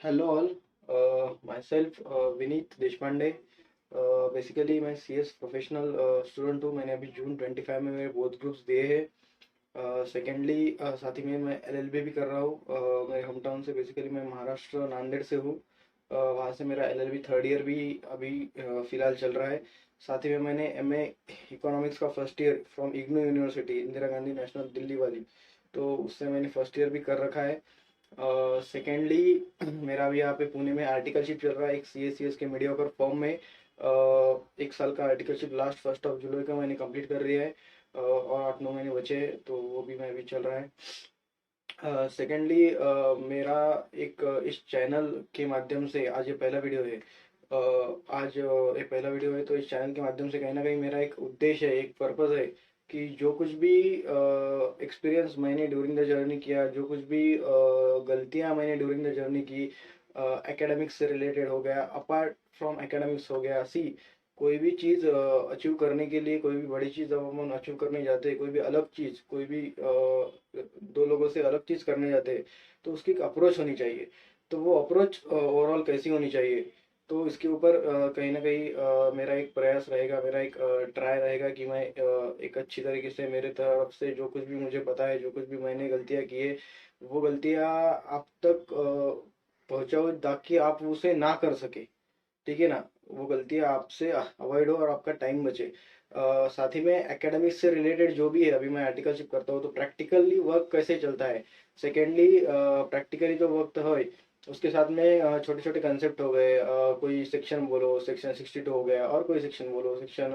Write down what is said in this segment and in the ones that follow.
Hello all, myself Vineet Deshpande. Basically मैं CS professional student हूँ। मैंने अभी जून 25 में मेरे बोथ ग्रुप्स दिए हैं। सेकेंडली साथ ही में मैं एलएलबी भी कर रहा हूँ। मेरे होम टाउन से बेसिकली मैं महाराष्ट्र नांदेड़ से हूँ। वहाँ से मेरा एलएलबी थर्ड ईयर भी अभी फिलहाल चल रहा है। साथ ही में मैंने एमए इकोनॉमिक्स का first year from IGNOU university Indira Gandhi national Delhi वाली, तो उससे मैंने फर्स्ट ईयर भी कर रखा है। सेकेंडली मेरा भी यहाँ पे पुणे में आर्टिकलशिप चल रहा है एक सी एस के मीडियोकर फॉर्म में। एक साल का आर्टिकलशिप लास्ट 1 जुलाई का मैंने कंप्लीट कर लिया है। और 8-9 महीने बचे हैं, तो वो भी मैं अभी चल रहा है। सेकेंडली मेरा एक इस चैनल के माध्यम से आज ये पहला वीडियो है। आज ये पहला वीडियो है, तो इस चैनल के माध्यम से कहीं ना कहीं मेरा एक उद्देश्य है, एक पर्पस है कि जो कुछ भी एक्सपीरियंस मैंने ड्यूरिंग द जर्नी किया, जो कुछ भी गलतियां मैंने ड्यूरिंग द जर्नी की, एकेडमिक्स से रिलेटेड हो गया, अपार्ट फ्रॉम एकेडमिक्स हो गया। सी कोई भी चीज़ अचीव करने के लिए, कोई भी बड़ी चीज़ जब हम अचीव करने जाते हैं, कोई भी अलग चीज़, कोई भी दो लोगों से अलग चीज़ करने जाते हैं, तो उसकी एक अप्रोच होनी चाहिए। तो वो अप्रोच ओवरऑल कैसी होनी चाहिए, तो इसके ऊपर कहीं ना कहीं मेरा एक प्रयास रहेगा, मेरा एक ट्राई रहेगा कि मैं एक अच्छी तरीके से मेरे तरफ से जो कुछ भी मुझे पता है, जो कुछ भी मैंने गलतियाँ की है, वो गलतियाँ आप तक पहुँचाओ ताकि आप उसे ना कर सके। ठीक है ना, वो गलतियाँ आपसे अवॉइड हो और आपका टाइम बचे। साथ ही में एकेडमिक्स से रिलेटेड जो भी है, अभी मैं आर्टिकलशिप करता हूँ, तो प्रैक्टिकली वर्क कैसे चलता है। सेकेंडली प्रैक्टिकली जो वर्क तो है, उसके साथ में छोटे छोटे कंसेप्ट हो गए। कोई सेक्शन बोलो, सेक्शन 62 हो गया, और कोई सेक्शन बोलो, सेक्शन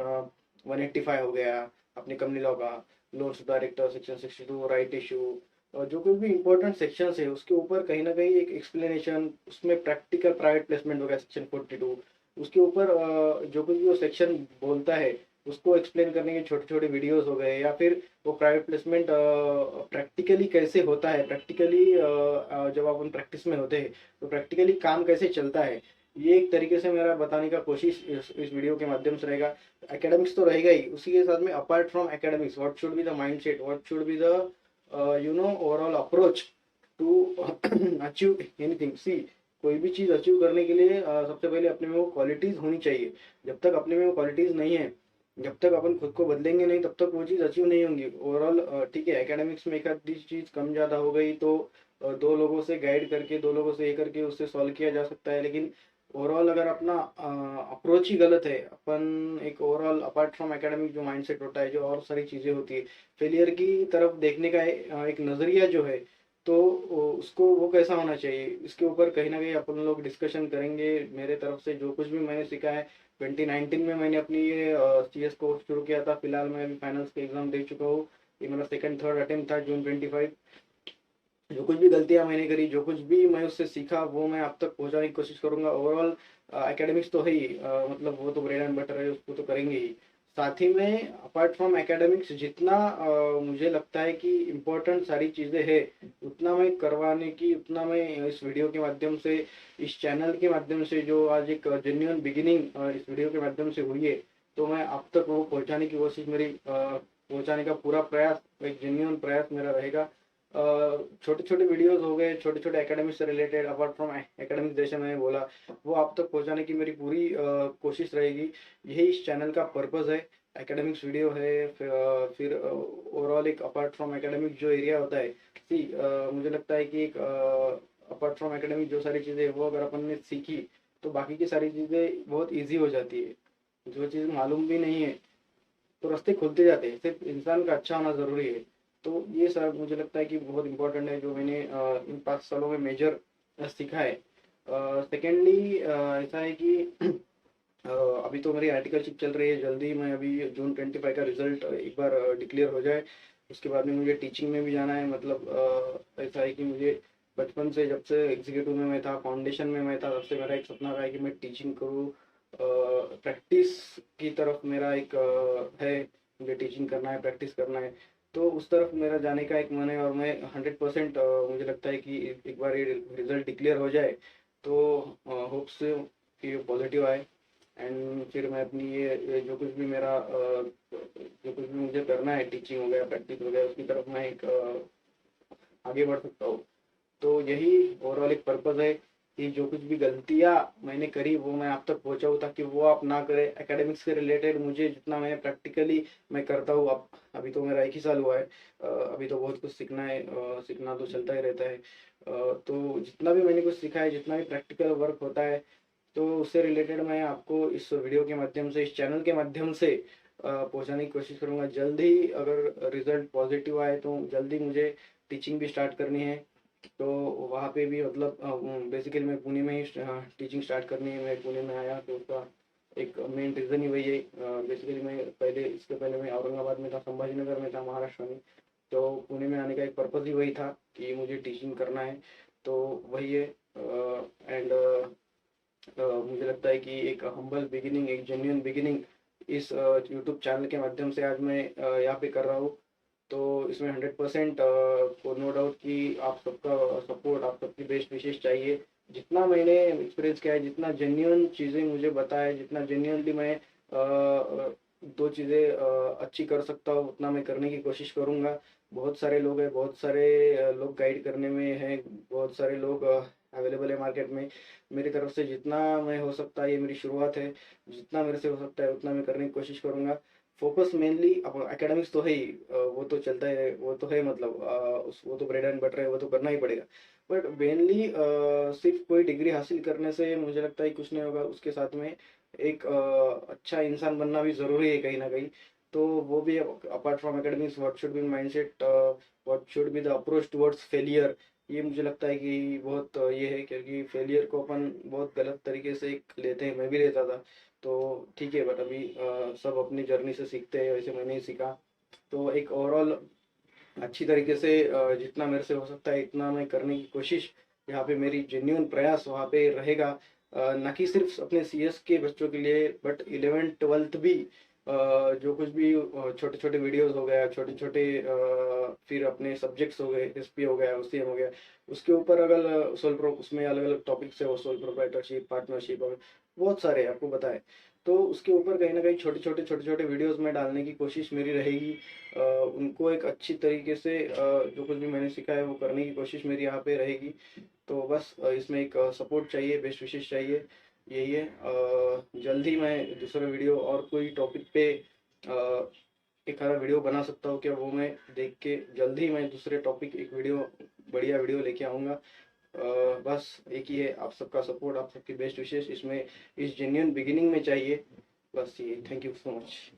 185 हो गया अपनी कंपनी लॉ का, loans director, section 62 right issue, और जो कोई भी इंपॉर्टेंट सेक्शंस है उसके ऊपर कहीं ना कहीं एक एक्सप्लेनेशन, उसमें प्रैक्टिकल प्राइवेट प्लेसमेंट हो गया सेक्शन 42, उसके ऊपर जो कुछ भी वो सेक्शन बोलता है उसको एक्सप्लेन करने के छोटे छोटे वीडियोस हो गए, या फिर वो प्राइवेट प्लेसमेंट प्रैक्टिकली कैसे होता है, प्रैक्टिकली जब अपन प्रैक्टिस में होते हैं तो प्रैक्टिकली काम कैसे चलता है, ये एक तरीके से मेरा बताने का कोशिश इस वीडियो के माध्यम से रहेगा। एकेडमिक्स तो रहेगा ही, उसी के साथ में apart from academics what should be the mindset, what should be the overall approach to achieve anything. See कोई भी चीज़ अचीव करने के लिए सबसे पहले अपने में वो क्वालिटीज़ होनी चाहिए। जब तक अपने में वो क्वालिटीज़ नहीं है, जब तक अपन खुद को बदलेंगे नहीं, तब तक वो चीज़ अचीव नहीं होंगी ओवरऑल। ठीक है, एकेडमिक्स में एक आधी चीज़ कम ज़्यादा हो गई तो दो लोगों से गाइड करके, दो लोगों से ये करके उससे सॉल्व किया जा सकता है। लेकिन ओवरऑल अगर अपना अप्रोच ही गलत है, अपन एक ओवरऑल अपार्ट फ्रॉम एकेडमिक जो माइंडसेट होता है, जो और सारी चीज़ें होती है, फेलियर की तरफ देखने का एक नज़रिया जो है, तो उसको वो कैसा होना चाहिए, इसके ऊपर कहीं ना कहीं अपन लोग डिस्कशन करेंगे। मेरे तरफ से जो कुछ भी मैंने सीखा है, 2019 में मैंने अपनी ये CS कोर्स शुरू किया था। फिलहाल मैं अभी फाइनल्स के एग्जाम दे चुका हूँ। ये मेरा सेकंड थर्ड अटेम्प्ट था जून 25। जो कुछ भी गलतियां मैंने करी, जो कुछ भी मैं उससे सीखा, वो मैं आप तक पहुंचाने की कोशिश करूंगा। ओवरऑल एकेडमिक्स तो है ही, मतलब वो तो ब्रेड एंड बटर है, उसको तो करेंगे ही। साथ ही में अपार्ट फ्रॉम एकेडमिक्स जितना मुझे लगता है कि इम्पोर्टेंट सारी चीज़ें हैं, उतना मैं करवाने की, उतना मैं इस वीडियो के माध्यम से, इस चैनल के माध्यम से, जो आज एक जेन्युइन बिगिनिंग इस वीडियो के माध्यम से हुई है, तो मैं आप तक वो पहुंचाने की कोशिश मेरी, पहुंचाने का पूरा प्रयास, एक जेन्युइन प्रयास मेरा रहेगा। छोटे छोटे वीडियोस हो गए, छोटे छोटे एकेडमिक से रिलेटेड, अपार्ट फ्रॉम एकेडमिक जैसे मैंने बोला, वो आप तक पहुंचाने की मेरी पूरी कोशिश रहेगी। यही इस चैनल का पर्पस है। एकेडमिक्स वीडियो है, फिर ओवरऑल एक अपार्ट फ्रॉम एकेडमिक जो एरिया होता है। सी मुझे लगता है कि एक अपार्ट फ्रॉम एकेडमिक जो सारी चीज़ें वो अगर अपन ने सीखी, तो बाकी की सारी चीज़ें बहुत ईजी हो जाती है। जो चीज़ मालूम भी नहीं है, तो रास्ते खुलते जाते हैं, सिर्फ इंसान का अच्छा होना ज़रूरी है। तो ये सब मुझे लगता है कि बहुत इंपॉर्टेंट है, जो मैंने इन 5 सालों में मेजर सीखा है। सेकेंडली ऐसा है कि अभी तो मेरी आर्टिकलशिप चल रही है। जल्दी मैं अभी जून 25 का रिजल्ट एक बार डिक्लेयर हो जाए, उसके बाद में मुझे टीचिंग में भी जाना है। मतलब ऐसा है कि मुझे बचपन से, जब से एग्जीक्यूटिव में मैं था, फाउंडेशन में मैं था, तब से मेरा एक सपना रहा है कि मैं टीचिंग करूँ। प्रैक्टिस की तरफ मेरा एक है, मुझे टीचिंग करना है, प्रैक्टिस करना है। तो उस तरफ मेरा जाने का एक मन है, और मैं 100% मुझे लगता है कि एक बार ये रिजल्ट डिक्लेयर हो जाए, तो होप्स कि पॉजिटिव आए। एंड फिर मैं अपनी ये जो कुछ भी मेरा जो कुछ भी मुझे करना है, टीचिंग हो गया, प्रैक्टिस हो गया, उसकी तरफ मैं एक आगे बढ़ सकता हूँ। तो यही ओवरऑल एक पर्पज़ है। कि जो कुछ भी गलतियाँ मैंने करी वो मैं आप तक पहुँचाऊँ, ताकि वो आप ना करें। एकेडमिक्स से रिलेटेड मुझे जितना मैं प्रैक्टिकली मैं करता हूँ, अब अभी तो मेरा 1 ही साल हुआ है, अभी तो बहुत कुछ सीखना है, सीखना तो चलता ही रहता है। तो जितना भी मैंने कुछ सीखा है, जितना भी प्रैक्टिकल वर्क होता है, तो उससे रिलेटेड मैं आपको इस वीडियो के माध्यम से, इस चैनल के माध्यम से पहुँचाने की कोशिश करूँगा। जल्द ही अगर रिजल्ट पॉजिटिव आए तो जल्दी मुझे टीचिंग भी स्टार्ट करनी है। तो वहाँ पे भी मतलब बेसिकली मैं पुणे में ही टीचिंग स्टार्ट करनी है। मैं पुणे में आया तो उसका एक मेन रीज़न ही वही है। बेसिकली मैं पहले, इसके पहले मैं औरंगाबाद में था, संभाजीनगर में था, महाराष्ट्र में। तो पुणे में आने का एक पर्पज़ ही वही था कि मुझे टीचिंग करना है, तो वही है। एंड मुझे लगता है कि एक हम्बल बिगिनिंग, एक जेन्युइन बिगिनिंग इस यूट्यूब चैनल के माध्यम से आज मैं यहाँ पे कर रहा हूँ। तो इसमें 100% को नो डाउट कि आप सबका सपोर्ट, आप सबकी बेस्ट विशेष चाहिए। जितना मैंने एक्सपीरियंस किया है, जितना जेन्युइन चीज़ें मुझे बताया है, जितना जेन्युइनली मैं 2 चीज़ें अच्छी कर सकता हूँ, उतना मैं करने की कोशिश करूँगा। बहुत सारे लोग हैं, बहुत सारे लोग गाइड करने में हैं, बहुत सारे लोग अवेलेबल है मार्केट में। मेरी तरफ से जितना मैं हो सकता है, ये मेरी शुरुआत है, जितना मेरे से हो सकता है उतना मैं करने की कोशिश करूँगा। फोकस मेनली अब एकेडमिक्स तो है ही, वो तो चलता है, वो तो है, मतलब उस वो तो ब्रेड एंड बटर है, वो तो करना ही पड़ेगा। बट मेनली सिर्फ कोई डिग्री हासिल करने से मुझे लगता है कुछ नहीं होगा, उसके साथ में एक अच्छा इंसान बनना भी ज़रूरी है कहीं ना कहीं। तो वो भी apart from academics, what should B mindset, what should be the approach towards failure. ये मुझे लगता है कि बहुत ये है, क्योंकि फेलियर को अपन बहुत गलत तरीके से लेते हैं, मैं भी लेता था। तो ठीक है, बट अभी सब अपनी जर्नी से सीखते हैं, वैसे मैंने ही सीखा। तो एक ओवरऑल अच्छी तरीके से जितना मेरे से हो सकता है इतना मैं करने की कोशिश, यहाँ पे मेरी जेन्युइन प्रयास वहाँ पे रहेगा। ना कि सिर्फ अपने सीएस के बच्चों के लिए, बट 11th 12th भी जो कुछ भी छोटे छोटे वीडियोस हो गया, छोटे छोटे फिर अपने सब्जेक्ट्स हो गए, एसपी हो गया, ओसीएम हो गया, उसके ऊपर अगर सोल प्रो, उसमें अलग अलग टॉपिक्स है, वो सोल प्रोप्राइटरशिप, पार्टनरशिप और बहुत सारे आपको बताए। तो उसके ऊपर कहीं ना कहीं छोटे छोटे वीडियोस में डालने की कोशिश मेरी रहेगी। उनको एक अच्छी तरीके से जो कुछ भी मैंने सीखा है वो करने की कोशिश मेरी यहाँ पे रहेगी। तो बस इसमें एक सपोर्ट चाहिए, बेस्ट विशेष चाहिए, यही है। जल्द ही मैं दूसरा वीडियो और कोई टॉपिक पे एक आधा वीडियो बना सकता हूँ क्या, वो मैं देख के जल्द ही मैं दूसरे टॉपिक एक वीडियो, बढ़िया वीडियो लेके आऊँगा। बस एक ही है, आप सबका सपोर्ट, आप सबकी बेस्ट विशेष इसमें, इस जेन्युइन बिगिनिंग में चाहिए। बस ये, थैंक यू सो मच।